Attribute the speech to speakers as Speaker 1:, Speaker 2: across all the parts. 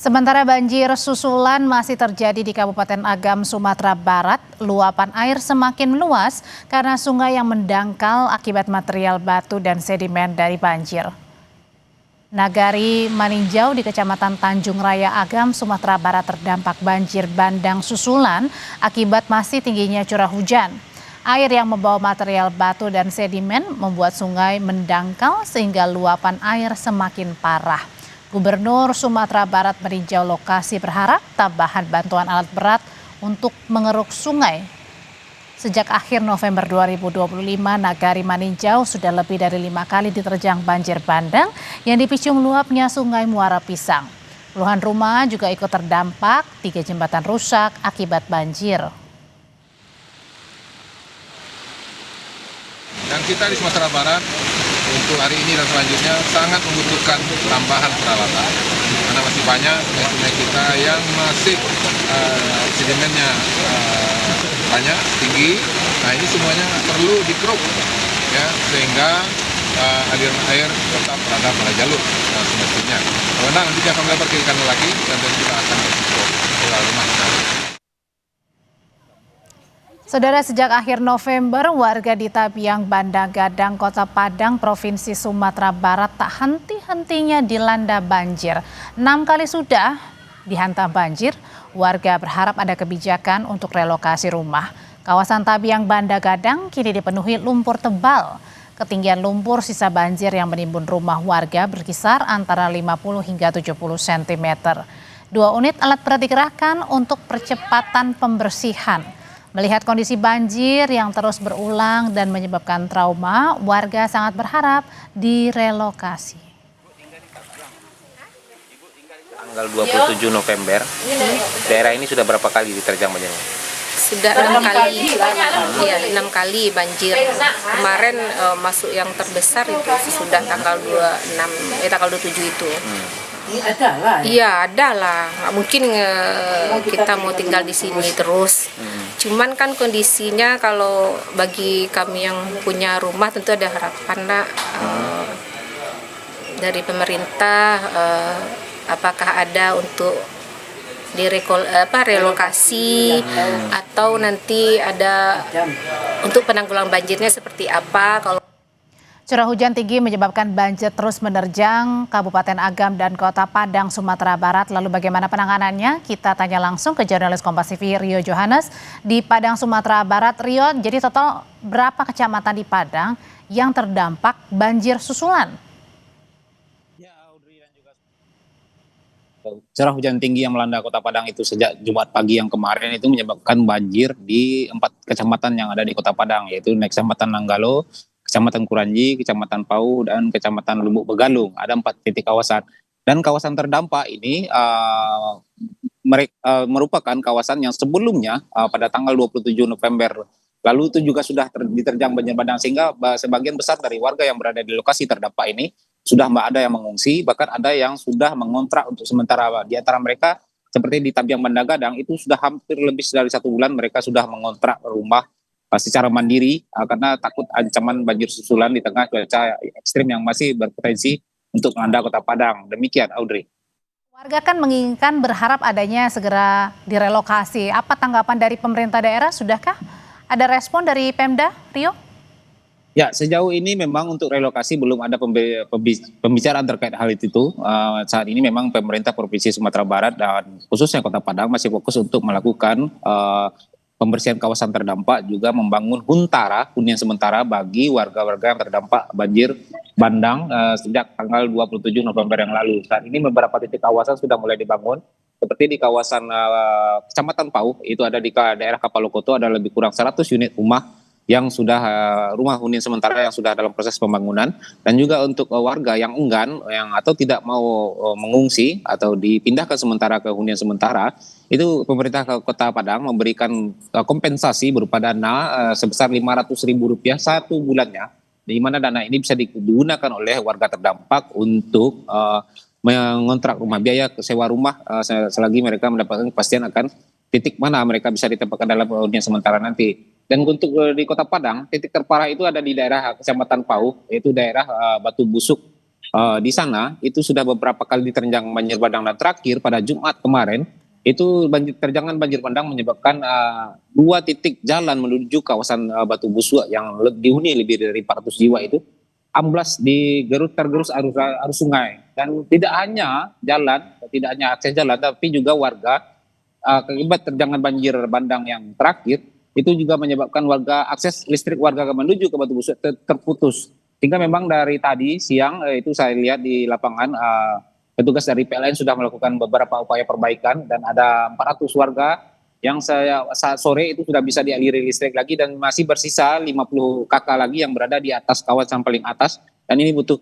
Speaker 1: Sementara banjir susulan masih terjadi di Kabupaten Agam, Sumatera Barat. Luapan air semakin meluas karena sungai yang mendangkal akibat material batu dan sedimen dari banjir. Nagari Maninjau di Kecamatan Tanjung Raya Agam, Sumatera Barat terdampak banjir bandang susulan akibat masih tingginya curah hujan. Air yang membawa material batu dan sedimen membuat sungai mendangkal sehingga luapan air semakin parah. Gubernur Sumatera Barat meninjau lokasi berharap tambahan bantuan alat berat untuk mengeruk sungai. Sejak akhir November 2025, Nagari Maninjau sudah lebih dari 5 kali diterjang banjir bandang yang dipicu meluapnya Sungai Muara Pisang. Puluhan rumah juga ikut terdampak, 3 jembatan rusak akibat banjir.
Speaker 2: Dan kita di Sumatera Barat untuk hari ini dan selanjutnya sangat membutuhkan tambahan peralatan karena masih banyak sungai kita yang masih sedimennya banyak, tinggi. Nah ini semuanya perlu dikeruk ya, sehingga aliran air tetap berada pada jalur semestinya. Karena nanti akan melebar kiri kanan lagi dan kita akan berkumpul ke rumah.
Speaker 1: Saudara, sejak akhir November, warga di Tabiang, Banda Gadang, Kota Padang, Provinsi Sumatera Barat tak henti-hentinya dilanda banjir. 6 kali sudah dihantam banjir, warga berharap ada kebijakan untuk relokasi rumah. Kawasan Tabiang, Banda Gadang kini dipenuhi lumpur tebal. Ketinggian lumpur sisa banjir yang menimbun rumah warga berkisar antara 50 hingga 70 cm. 2 unit alat berat dikerahkan untuk percepatan pembersihan. Melihat kondisi banjir yang terus berulang dan menyebabkan trauma, warga sangat berharap direlokasi.
Speaker 3: Tanggal 27 November, daerah ini sudah berapa kali diterjang banjir?
Speaker 4: Sudah 6 kali, ya 6 kali banjir. Kemarin masuk yang terbesar itu sudah tanggal 27 itu. Iya ada lah, nggak mungkin kita mau tinggal di sini terus. Cuman kan kondisinya kalau bagi kami yang punya rumah tentu ada harapan lah dari pemerintah, apakah ada untuk relokasi atau nanti ada untuk penanggulangan banjirnya seperti apa. Kalau
Speaker 1: Curah hujan tinggi menyebabkan banjir terus menerjang Kabupaten Agam dan Kota Padang, Sumatera Barat. Lalu bagaimana penanganannya? Kita tanya langsung ke jurnalis Kompas TV Rio Johannes di Padang, Sumatera Barat. Rio, jadi total berapa kecamatan di Padang yang terdampak banjir susulan?
Speaker 5: Curah hujan tinggi yang melanda Kota Padang itu sejak Jumat pagi yang kemarin itu menyebabkan banjir di 4 kecamatan yang ada di Kota Padang, yaitu Kecamatan Nanggalo, Kecamatan Kuranji, Kecamatan Pau, dan Kecamatan Lubuk Begalung. Ada 4 titik kawasan. Dan kawasan terdampak ini merupakan kawasan yang sebelumnya pada tanggal 27 November lalu itu juga sudah diterjang banjir bandang, sehingga sebagian besar dari warga yang berada di lokasi terdampak ini sudah ada yang mengungsi, bahkan ada yang sudah mengontrak untuk sementara. Di antara mereka seperti di Tabiang Banda Gadang itu sudah hampir lebih dari 1 bulan mereka sudah mengontrak rumah secara mandiri karena takut ancaman banjir susulan di tengah cuaca ekstrim yang masih berpotensi untuk melanda Kota Padang. Demikian, Audrey.
Speaker 1: Warga kan menginginkan, berharap adanya segera direlokasi. Apa tanggapan dari pemerintah daerah? Sudahkah ada respon dari Pemda, Rio?
Speaker 5: Ya, sejauh ini memang untuk relokasi belum ada pembicaraan terkait hal itu. Saat ini memang pemerintah Provinsi Sumatera Barat dan khususnya Kota Padang masih fokus untuk melakukan pembersihan kawasan terdampak, juga membangun hunian sementara bagi warga-warga yang terdampak banjir bandang sejak tanggal 27 November yang lalu. Saat ini beberapa titik kawasan sudah mulai dibangun, seperti di kawasan Kecamatan Pau, itu ada di daerah Kapalokoto, ada lebih kurang 100 unit rumah yang sudah rumah hunian sementara yang sudah dalam proses pembangunan. Dan juga untuk warga yang enggan atau tidak mau mengungsi atau dipindahkan sementara ke hunian sementara, itu pemerintah Kota Padang memberikan kompensasi berupa dana sebesar Rp500.000 1 bulannya, di mana dana ini bisa digunakan oleh warga terdampak untuk mengontrak rumah, biaya sewa rumah selagi mereka mendapatkan kepastian akan titik mana mereka bisa ditempatkan dalam hunian sementara nanti. Dan untuk di Kota Padang, titik terparah itu ada di daerah Kecamatan Pau, yaitu daerah Batu Busuk. di sana itu sudah beberapa kali diterjang banjir bandang, dan terakhir pada Jumat kemarin itu terjangan banjir bandang menyebabkan 2 titik jalan menuju kawasan Batu Busua yang dihuni lebih dari 400 jiwa itu amblas tergerus arus sungai. Dan tidak hanya akses jalan, tapi juga warga akibat terjangan banjir bandang yang terakhir itu juga menyebabkan akses listrik warga menuju ke Batu Busua terputus. Sehingga memang dari tadi siang itu saya lihat di lapangan petugas dari PLN sudah melakukan beberapa upaya perbaikan, dan ada 400 warga yang saat sore itu sudah bisa dialiri listrik lagi, dan masih bersisa 50 kakak lagi yang berada di atas kawasan paling atas, dan ini butuh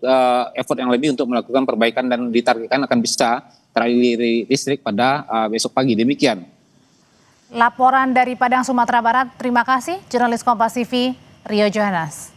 Speaker 5: effort yang lebih untuk melakukan perbaikan dan ditargetkan akan bisa teraliri listrik pada besok pagi. Demikian.
Speaker 1: Laporan dari Padang, Sumatera Barat. Terima kasih jurnalis Kompas TV Rio Johannes.